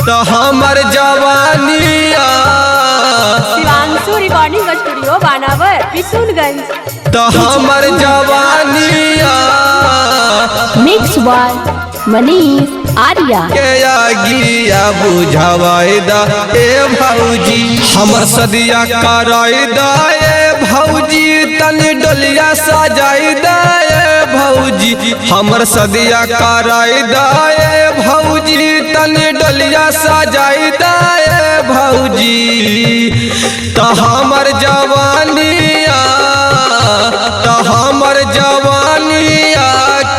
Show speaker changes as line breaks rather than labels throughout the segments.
तो हमर जवानिया
शिवांशु रिकॉर्डिंग स्टूडियो बानावर बिशुनगंज।
तो हमर जवानिया
मिक्स बाय मनीष आर्या
के आगिया बुझावाई दा ए भौजी हमर सदिया कराई दा ए भौजी तनी डलिया सजाई दा ए भौजी हमर सदिया कराई दा ए भौजी तनी डलिया सजाई दा ए भौजी तो हमर जवानिया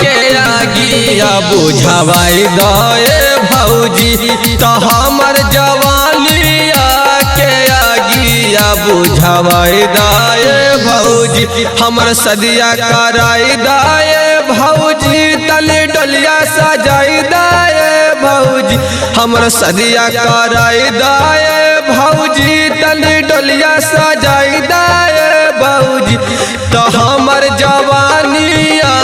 के आगिया बुझावाई दा ए भौजी तो हमर जवानिया के आगिया बुझावाई दा ए भौजी हमर सदिया कराई दा ए भौजी तले डलिया सजाई दा ए भौजी हमर सदिया कराई दा ए भौजी तले डलिया सजाई दा ए भौजी तो हमर जवानिया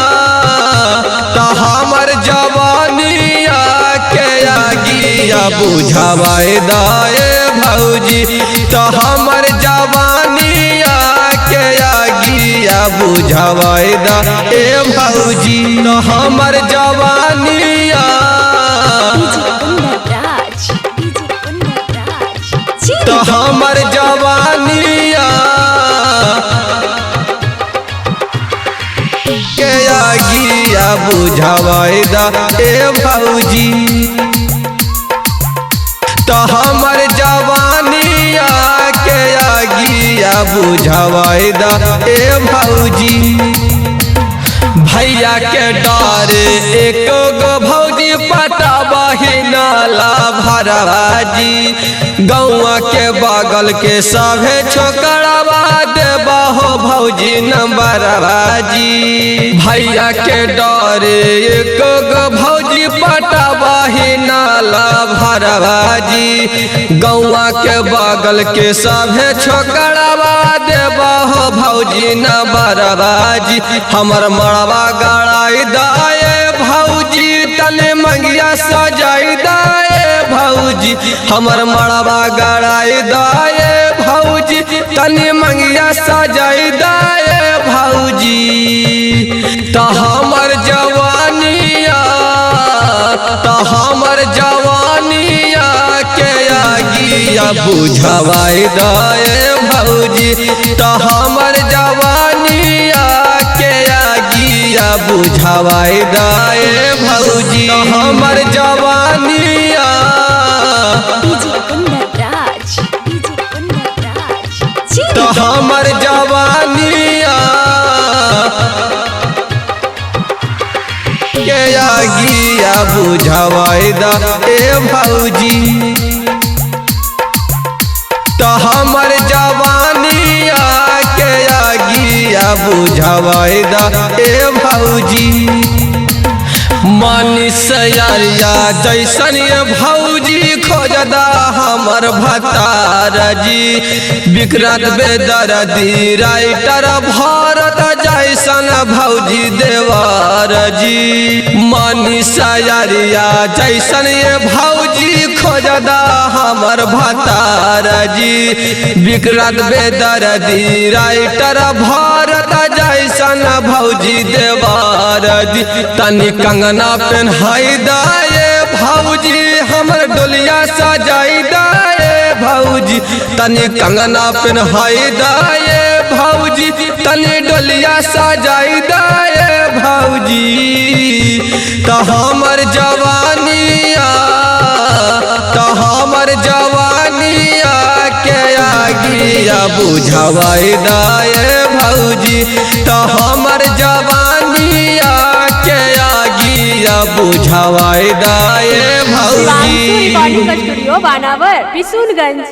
के आगिया बुझावाई दा ए भौजी तो हमर जवानिया के आगिया बुझावाई दा ए भौजी तो हमर जवानिया तो हमर जवानिया के आगिया बुझावाई दा ए भौजी तो हमर जवानिया के आगिया बुझावाई दा ए भौजी भैया के डरे एक गो भौजी पटाबही नाला भरवाजी गौआ के बगल के सभे छोकरावा देबा हो भौजी नंबरवाजी भैया के डरे एक गो भौजी पटाबही नाला भरवाजी गौआ के बगल के सभे छोकरावा देबा हो भौजी नंबरवाजी हमर मड़वा गड़ाई दाए भौजी तने मंगिया सजाई दाए भौजी हमर मड़वा गड़ाई दाए भौजी तने मंगिया सजाई दाए भौजी तो हमर जवानिया के आगिया बुझावाई दाए भौजी तो हमर जवानिया के आगिया बुझावाई दाए भौजी तो हमर जवानिया तो हमर जवानिया के आगिया बुझावाई दा ए भौजी तो हमर जवानिया के आगिया बुझावाई दा ए भौजी मनीष आर्या जैसन ये भौजी खोजदा हमर भतार जी विक्रांत बेदर्दी राइटर भारत जैसन भौजी देवर जी मनीष आर्या जैसन ये भौजी खोजदा हमर भतार जी विक्रांत बेदर्दी राइटर भारत जैसन भौजी देवर जी तनी कंगना पेन्हाई दाए भौजी हमर डोलिया सजाई दाए भौजी तनी कंगना पेन्हाई दाए भौजी तनी डोलिया सजाई दाए भौजी तो हमर जवानिया के आगिया बुझावाई दाए भौजी तो हमर जवानिया के आगिया बुझावाई दाए भौजी
शिवांशु रिकॉर्डिंग स्टूडियो बानावर बिशुनगंज।